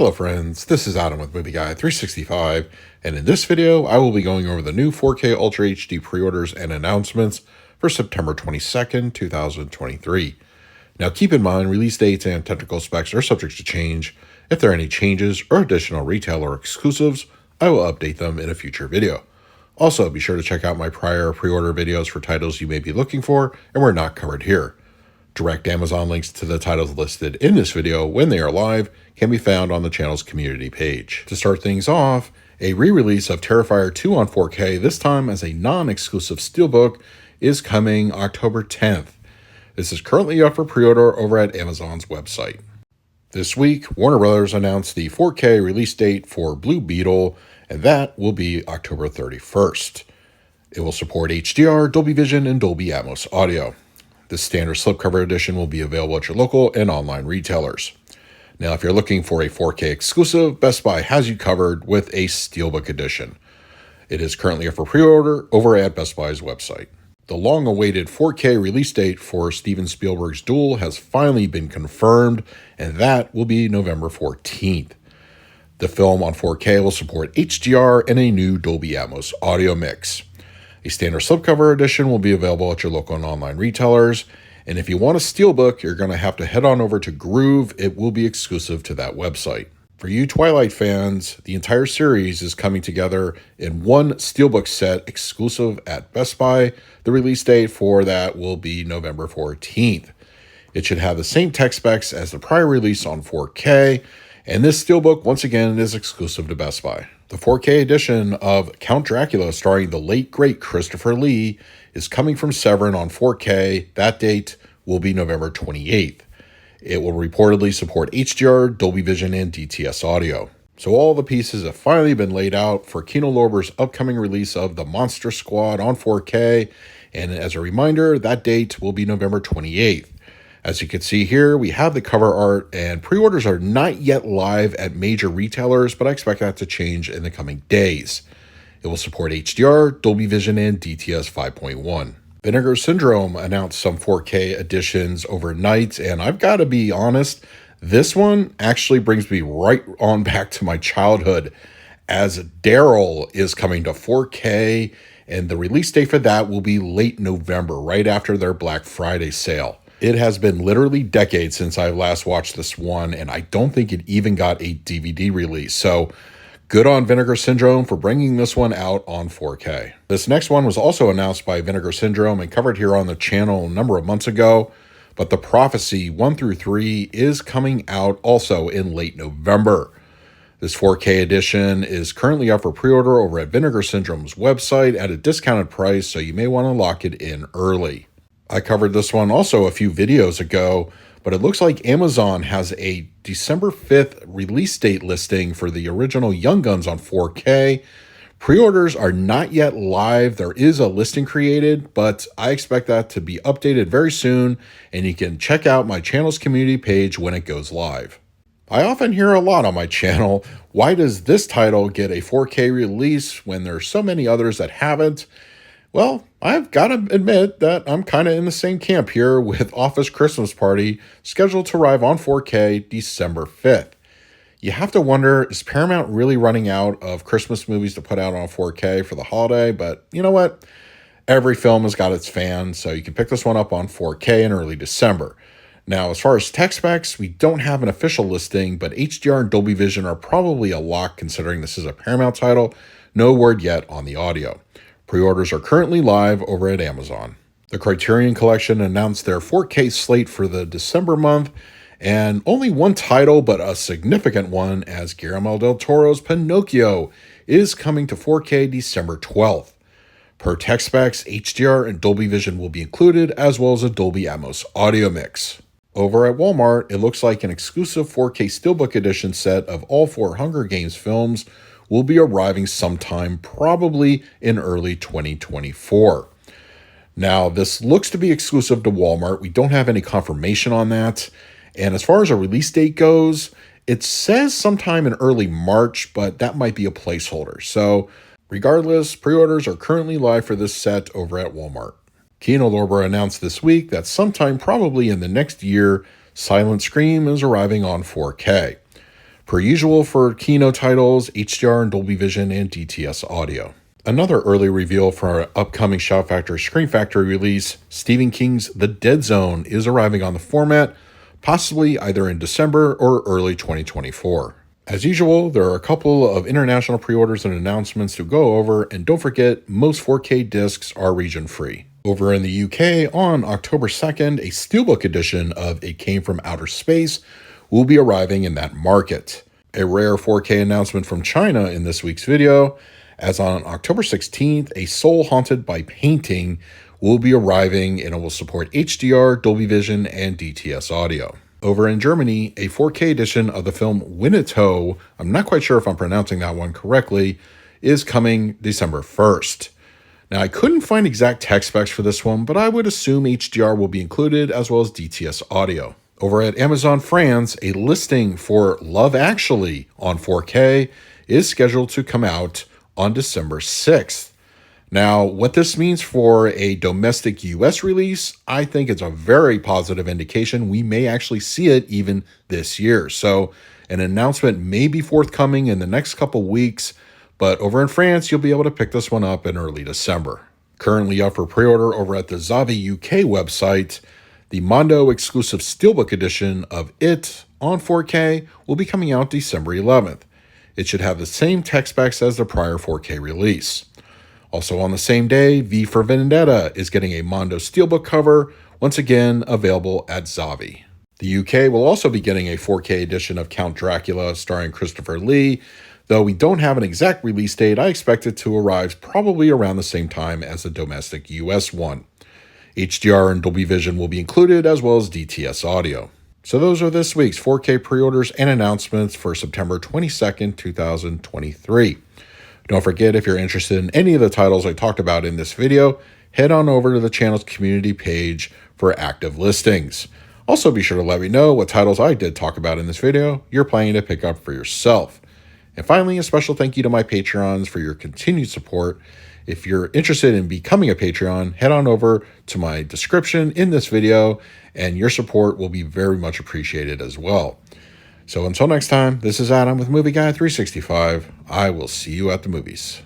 Hello friends, this is Adam with Movie Guy 365, and in this video I will be going over the new 4K Ultra HD pre-orders and announcements for September 22nd, 2023. Now keep in mind, release dates and technical specs are subject to change. If there are any changes or additional retailer exclusives, I will update them in a future video. Also, be sure to check out my prior pre-order videos for titles you may be looking for and were not covered here. Direct Amazon links to the titles listed in this video when they are live can be found on the channel's community page. To start things off, a re-release of Terrifier 2 on 4K, this time as a non-exclusive steelbook, is coming October 10th. This is currently up for pre-order over at Amazon's website. This week, Warner Bros. Announced the 4K release date for Blue Beetle, and that will be October 31st. It will support HDR, Dolby Vision, and Dolby Atmos audio. The standard slipcover edition will be available at your local and online retailers. Now, if you're looking for a 4K exclusive, Best Buy has you covered with a Steelbook edition. It is currently up for pre-order over at Best Buy's website. The long-awaited 4K release date for Steven Spielberg's Duel has finally been confirmed, and that will be November 14th. The film on 4K will support HDR and a new Dolby Atmos audio mix. A standard slipcover edition will be available at your local and online retailers. And if you want a steelbook, you're going to have to head on over to Groove. It will be exclusive to that website. For you Twilight fans, the entire series is coming together in one steelbook set exclusive at Best Buy. The release date for that will be November 14th. It should have the same tech specs as the prior release on 4K. And this steelbook, once again, is exclusive to Best Buy. The 4K edition of Count Dracula starring the late great Christopher Lee is coming from Severin on 4K. That date will be November 28th. It will reportedly support HDR, Dolby Vision, and DTS audio. So all the pieces have finally been laid out for Kino Lorber's upcoming release of The Monster Squad on 4K. And as a reminder, that date will be November 28th. As you can see here, we have the cover art, and pre-orders are not yet live at major retailers, but I expect that to change in the coming days. It will support HDR, Dolby Vision, and DTS 5.1. Vinegar Syndrome announced some 4K editions overnight, and I've got to be honest, this one actually brings me right on back to my childhood, as Daryl is coming to 4K, and the release date for that will be late November, right after their Black Friday sale. It has been literally decades since I last watched this one, and I don't think it even got a DVD release. So good on Vinegar Syndrome for bringing this one out on 4K. This next one was also announced by Vinegar Syndrome and covered here on the channel a number of months ago, but The Prophecy 1 through 3 is coming out also in late November. This 4K edition is currently up for pre-order over at Vinegar Syndrome's website at a discounted price, so you may want to lock it in early. I covered this one also a few videos ago, but it looks like Amazon has a December 5th release date listing for the original Young Guns on 4K. Pre-orders are not yet live. There is a listing created, but I expect that to be updated very soon, and you can check out my channel's community page when it goes live. I often hear a lot on my channel, why does this title get a 4K release when there's so many others that haven't? Well, I've got to admit that I'm kind of in the same camp here with Office Christmas Party, scheduled to arrive on 4K December 5th. You have to wonder, is Paramount really running out of Christmas movies to put out on 4K for the holiday? But you know what? Every film has got its fans, so you can pick this one up on 4K in early December. Now, as far as tech specs, we don't have an official listing, but HDR and Dolby Vision are probably a lock considering this is a Paramount title. No word yet on the audio. Pre-orders are currently live over at Amazon. The Criterion Collection announced their 4K slate for the December month, and only one title, but a significant one, as Guillermo del Toro's Pinocchio is coming to 4K December 12th. Per tech specs, HDR and Dolby Vision will be included, as well as a Dolby Atmos audio mix. Over at Walmart, it looks like an exclusive 4K Steelbook edition set of all 4 Hunger Games films will be arriving sometime probably in early 2024. Now, this looks to be exclusive to Walmart. We don't have any confirmation on that. And as far as a release date goes, it says sometime in early March, but that might be a placeholder. So regardless, pre-orders are currently live for this set over at Walmart. Kino Lorber announced this week that sometime probably in the next year, Silent Scream is arriving on 4K. Per usual for Kino titles, HDR and Dolby Vision and DTS audio. Another early reveal for our upcoming Shout Factory Screen Factory release, Stephen King's The Dead Zone is arriving on the format, possibly either in December or early 2024. As usual, there are a couple of international pre-orders and announcements to go over, and don't forget, most 4K discs are region-free. Over in the UK, on October 2nd, a Steelbook edition of It Came From Outer Space will be arriving in that market. A rare 4K announcement from China in this week's video, as on October 16th, a Soul Haunted by Painting will be arriving and it will support HDR, Dolby Vision, and DTS audio. Over in Germany, a 4K edition of the film Winnetou, I'm not quite sure if I'm pronouncing that one correctly, is coming December 1st. Now, I couldn't find exact tech specs for this one, but I would assume HDR will be included as well as DTS audio. Over at Amazon France, a listing for Love Actually on 4K is scheduled to come out on December 6th. Now, what this means for a domestic US release, I think it's a very positive indication. We may actually see it even this year. So an announcement may be forthcoming in the next couple weeks, but over in France, you'll be able to pick this one up in early December. Currently up for pre-order over at the Zavi UK website, the Mondo exclusive Steelbook edition of It on 4K will be coming out December 11th. It should have the same tech specs as the prior 4K release. Also on the same day, V for Vendetta is getting a Mondo Steelbook cover, once again available at Zavi. The UK will also be getting a 4K edition of Count Dracula starring Christopher Lee. Though we don't have an exact release date, I expect it to arrive probably around the same time as the domestic US one. HDR and Dolby Vision will be included as well as DTS audio. So those are this week's 4K pre-orders and announcements for September 22nd, 2023. Don't forget, if you're interested in any of the titles I talked about in this video, head on over to the channel's community page for active listings. Also, be sure to let me know what titles I did talk about in this video you're planning to pick up for yourself. And finally, a special thank you to my Patreons for your continued support. If you're interested in becoming a Patreon, head on over to my description in this video, and your support will be very much appreciated as well. So until next time, this is Adam with Movie Guy 365. I will see you at the movies.